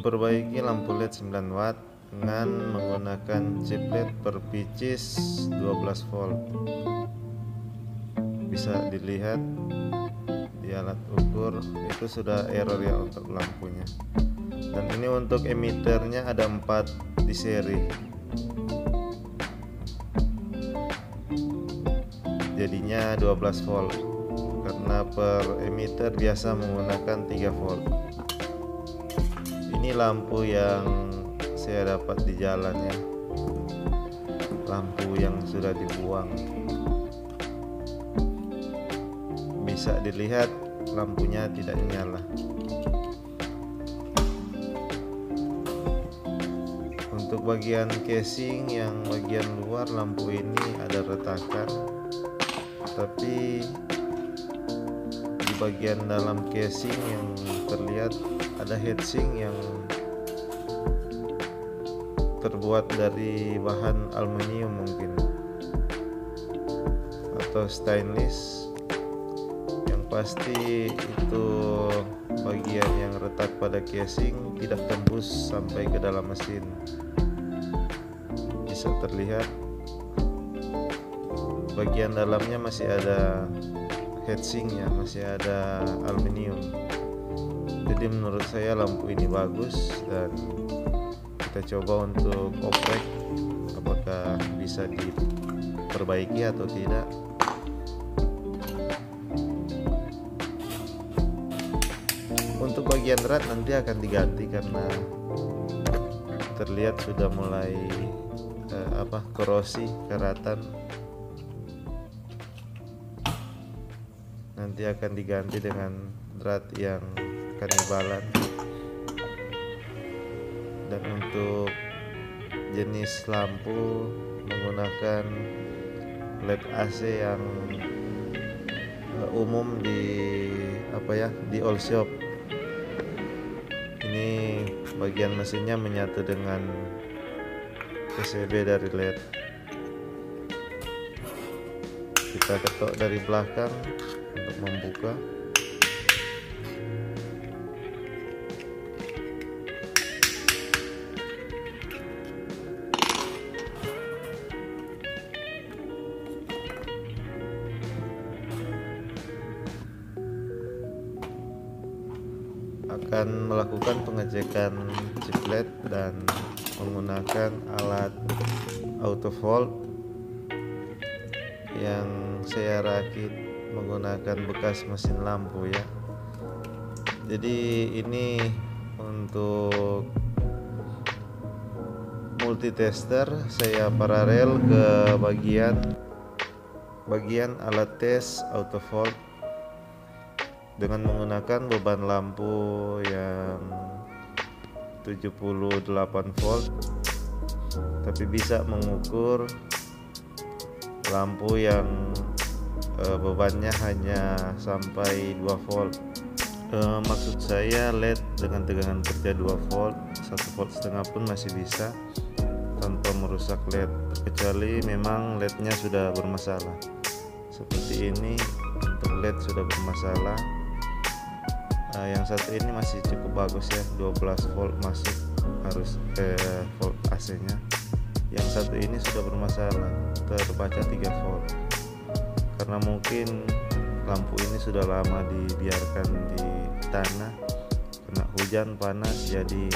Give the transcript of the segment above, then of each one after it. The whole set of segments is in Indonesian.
memperbaiki lampu LED 9 watt dengan menggunakan chip LED berpitch 12 volt. Bisa dilihat di alat ukur itu sudah error ya untuk lampunya. Dan ini untuk emiternya ada 4 di seri, jadinya 12 volt karena per emitter biasa menggunakan 3 volt. Ini lampu yang saya dapat di jalan ya, lampu yang sudah dibuang. Bisa dilihat lampunya tidak nyala. Untuk bagian casing yang bagian luar lampu ini ada retakan, tapi di bagian dalam casing yang terlihat ada heatsink yang terbuat dari bahan aluminium mungkin atau stainless. Yang pasti itu bagian yang retak pada casing tidak tembus sampai ke dalam mesin. Bisa terlihat bagian dalamnya masih ada heatsinknya, masih ada aluminium. Jadi menurut saya lampu ini bagus dan kita coba untuk oprek apakah bisa diperbaiki atau tidak. Untuk bagian rad nanti akan diganti karena terlihat sudah mulai korosi, keratan. Nanti akan diganti dengan rad yang kanibalan. Dan untuk jenis lampu menggunakan LED AC yang umum di di all shop. Ini bagian mesinnya menyatu dengan PCB dari LED. Kita ketok dari belakang untuk membuka. Akan melakukan pengecekan chip LED dan menggunakan alat auto volt yang saya rakit menggunakan bekas mesin lampu ya. Jadi ini untuk multitester saya paralel ke bagian alat tes auto volt dengan menggunakan beban lampu yang 78 volt, tapi bisa mengukur lampu yang bebannya hanya sampai 2 volt. Maksud saya LED dengan tegangan kerja 2 volt, 1,5 volt pun masih bisa tanpa merusak LED, kecuali memang LED-nya sudah bermasalah. Seperti ini untuk LED sudah bermasalah. Yang satu ini masih cukup bagus ya, 12 volt masuk harus volt AC-nya. Yang satu ini sudah bermasalah, terbaca 3 volt. Karena mungkin lampu ini sudah lama dibiarkan di tanah, kena hujan panas, jadi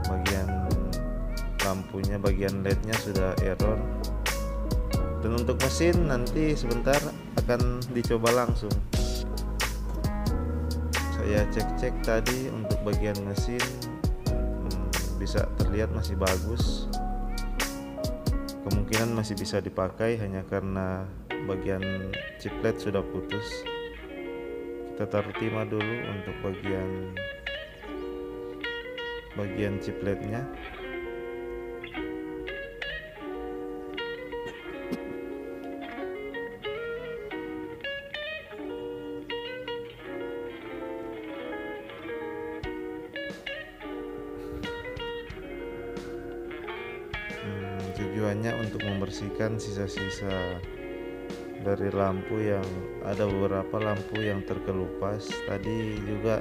bagian lampunya, bagian LED-nya sudah error. Dan untuk mesin nanti sebentar akan dicoba langsung. Saya cek tadi untuk bagian mesin bisa terlihat masih bagus, kemungkinan masih bisa dipakai, hanya karena bagian chip LED sudah putus. Kita taruh timah dulu untuk bagian chip LED-nya. Tujuannya untuk membersihkan sisa-sisa dari lampu, yang ada beberapa lampu yang terkelupas. Tadi juga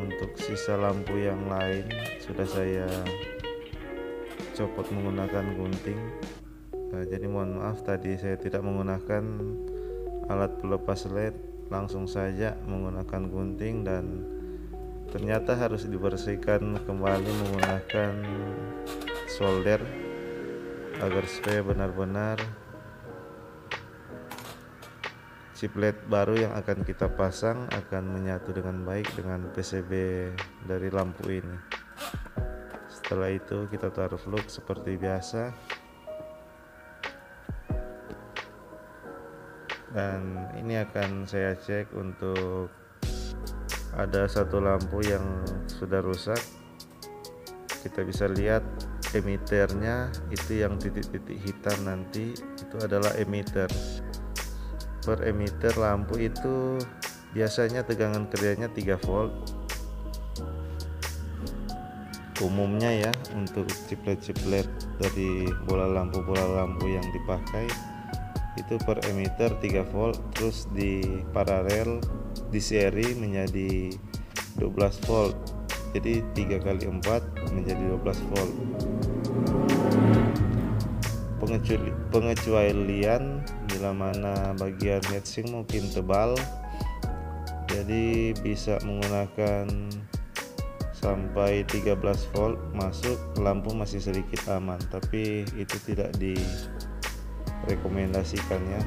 untuk sisa lampu yang lain sudah saya copot menggunakan gunting. Jadi mohon maaf tadi saya tidak menggunakan alat pelepas LED, langsung saja menggunakan gunting, dan ternyata harus dibersihkan kembali menggunakan solder agar supaya benar-benar chip LED baru yang akan kita pasang akan menyatu dengan baik dengan PCB dari lampu ini. Setelah itu kita taruh flux seperti biasa, dan ini akan saya cek untuk ada satu lampu yang sudah rusak. Kita bisa lihat emiternya itu yang titik-titik hitam nanti itu adalah emitter. Per emitter lampu itu biasanya tegangan kerjanya 3 volt. Umumnya ya untuk chiplet dari bola lampu yang dipakai itu per emitter 3 volt, terus di paralel di seri menjadi 12 volt. Jadi 3 kali 4 menjadi 12 volt. Pengecualian bila mana bagian heatsink mungkin tebal, jadi bisa menggunakan sampai 13 volt masuk, lampu masih sedikit aman, tapi itu tidak direkomendasikan ya.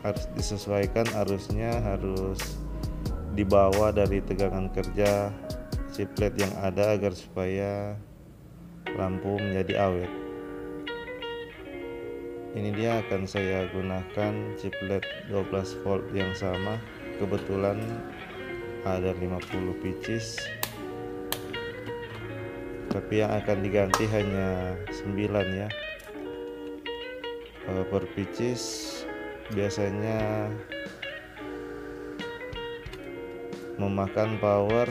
Harus disesuaikan arusnya, harus dibawa dari tegangan kerja chiplet yang ada agar supaya lampu menjadi awet. Ini dia akan saya gunakan chiplet 12 volt yang sama, kebetulan ada 50 pieces, tapi yang akan diganti hanya 9 ya. Per pieces biasanya memakan power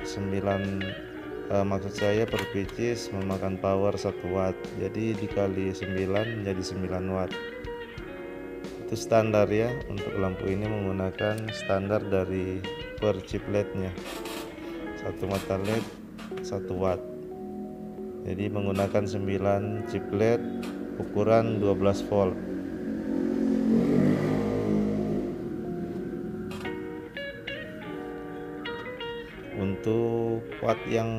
9, maksud saya per pieces memakan power 1 watt, jadi dikali 9 jadi 9 watt. Itu standar ya, untuk lampu ini menggunakan standar dari per chipletnya, 1 mata LED 1 watt. Jadi menggunakan 9 chiplet ukuran 12 volt. Untuk watt yang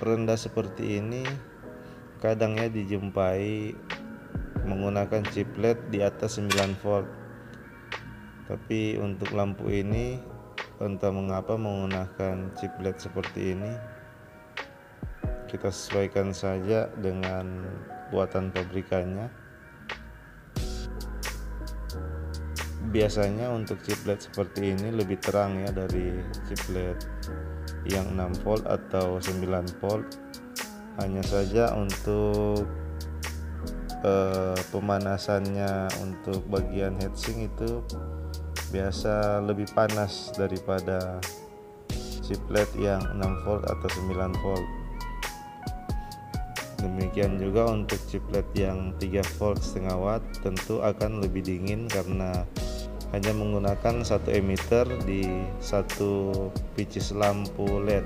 rendah seperti ini kadang ya dijumpai menggunakan chiplet di atas 9 volt. Tapi untuk lampu ini entah mengapa menggunakan chiplet seperti ini. Kita sesuaikan saja dengan buatan pabrikannya. Biasanya untuk chiplet seperti ini lebih terang ya dari chiplet yang 6 volt atau 9 volt. Hanya saja untuk pemanasannya untuk bagian heatsink itu biasa lebih panas daripada chiplet yang 6 volt atau 9 volt. Demikian juga untuk chiplet yang 3 volt setengah watt tentu akan lebih dingin karena hanya menggunakan satu emitter di satu pieces lampu LED.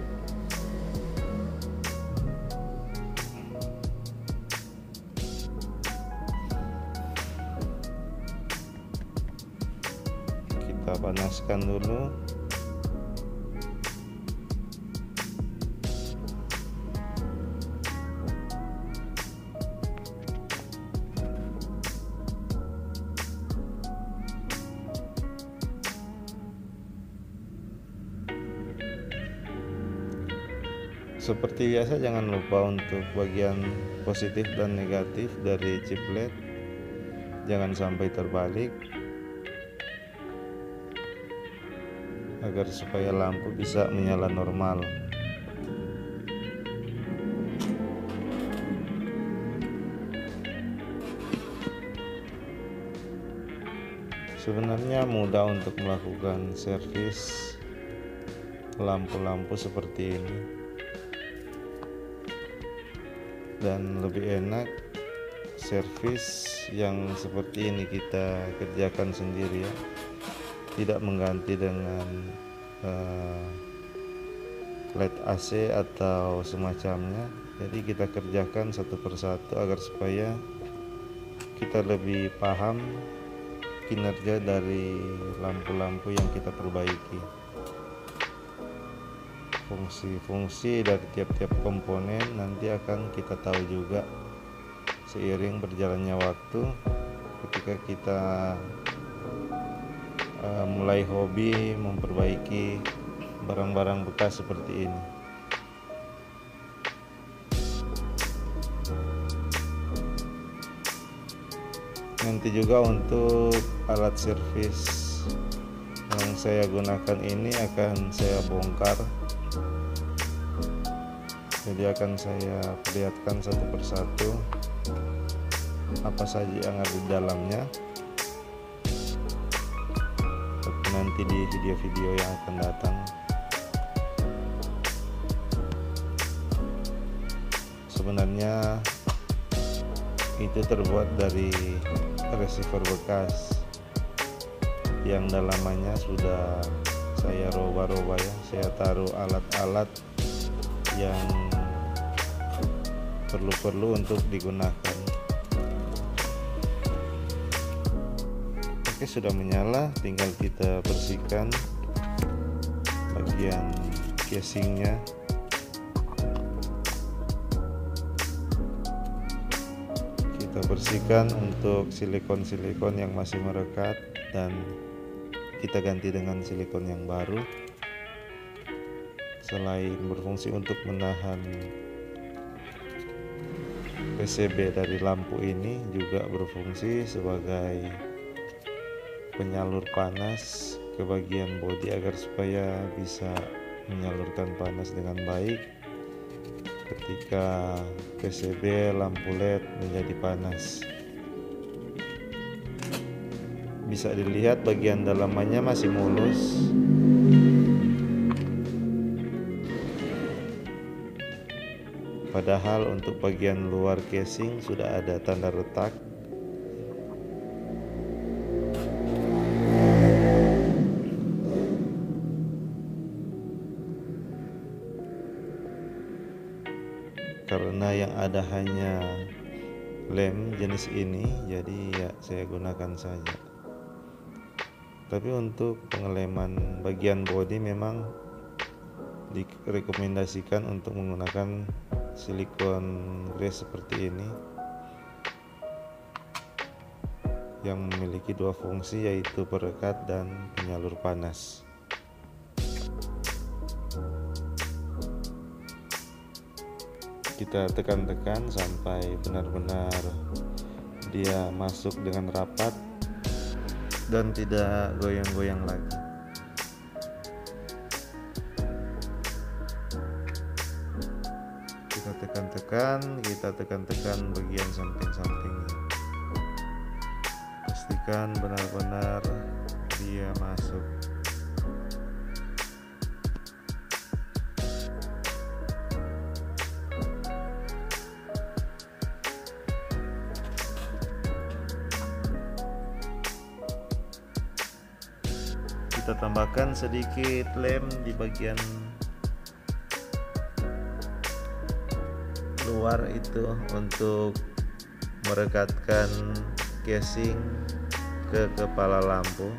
Kita panaskan dulu. Seperti biasa jangan lupa untuk bagian positif dan negatif dari chiplet jangan sampai terbalik agar supaya lampu bisa menyala normal. Sebenarnya mudah untuk melakukan servis lampu-lampu seperti ini, dan lebih enak servis yang seperti ini kita kerjakan sendiri ya, tidak mengganti dengan LED AC atau semacamnya. Jadi kita kerjakan satu persatu agar supaya kita lebih paham kinerja dari lampu-lampu yang kita perbaiki. Fungsi-fungsi dari tiap-tiap komponen nanti akan kita tahu juga seiring berjalannya waktu ketika kita mulai hobi memperbaiki barang-barang bekas seperti ini. Nanti juga untuk alat servis yang saya gunakan ini akan saya bongkar, jadi akan saya perlihatkan satu persatu apa saja yang ada di dalamnya. Tapi nanti di video-video yang akan datang. Sebenarnya itu terbuat dari receiver bekas yang dalamannya sudah saya roba-roba ya. Saya taruh alat-alat yang perlu untuk digunakan. Oke, sudah menyala, tinggal kita bersihkan bagian casingnya. Kita bersihkan untuk silikon-silikon yang masih merekat dan kita ganti dengan silikon yang baru. Selain berfungsi untuk menahan PCB dari lampu ini, juga berfungsi sebagai penyalur panas ke bagian bodi agar supaya bisa menyalurkan panas dengan baik ketika PCB lampu LED menjadi panas. Bisa dilihat bagian dalamannya masih mulus. Padahal untuk bagian luar casing sudah ada tanda retak. Karena yang ada hanya lem jenis ini, jadi ya saya gunakan saja. Tapi untuk pengeleman bagian bodi memang direkomendasikan untuk menggunakan silikon grease seperti ini yang memiliki dua fungsi, yaitu perekat dan penyalur panas. Kita tekan-tekan sampai benar-benar dia masuk dengan rapat dan tidak goyang-goyang lagi. Kita tekan-tekan bagian samping-sampingnya. Pastikan benar-benar dia masuk. Kita tambahkan sedikit lem di bagian luar itu untuk merekatkan casing ke kepala lampu.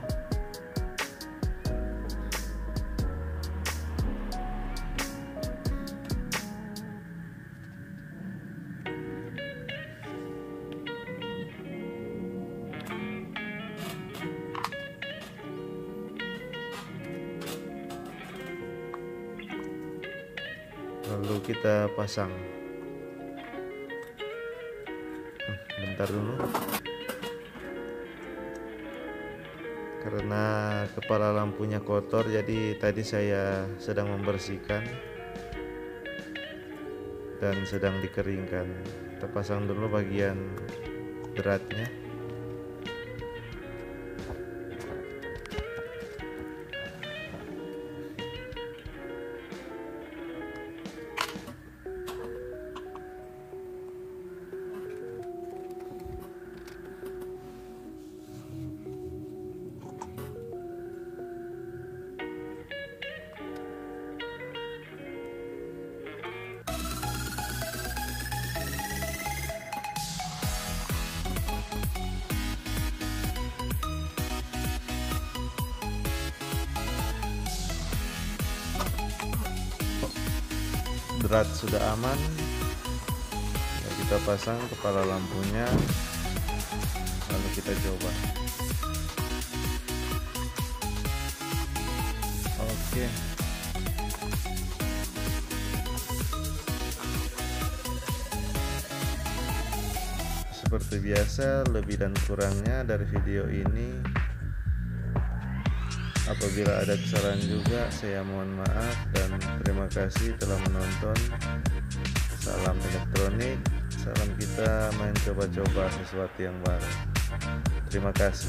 Lalu kita pasang. Bentar dulu, karena kepala lampunya kotor, jadi tadi saya sedang membersihkan dan sedang dikeringkan. Kita pasang dulu bagian beratnya. drat sudah aman, ya, kita pasang kepala lampunya, lalu kita coba. Oke. Seperti biasa, lebih dan kurangnya dari video ini. Apabila ada kesalahan juga, saya mohon maaf dan terima kasih telah menonton. Salam elektronik, salam kita main coba-coba sesuatu yang baru. Terima kasih.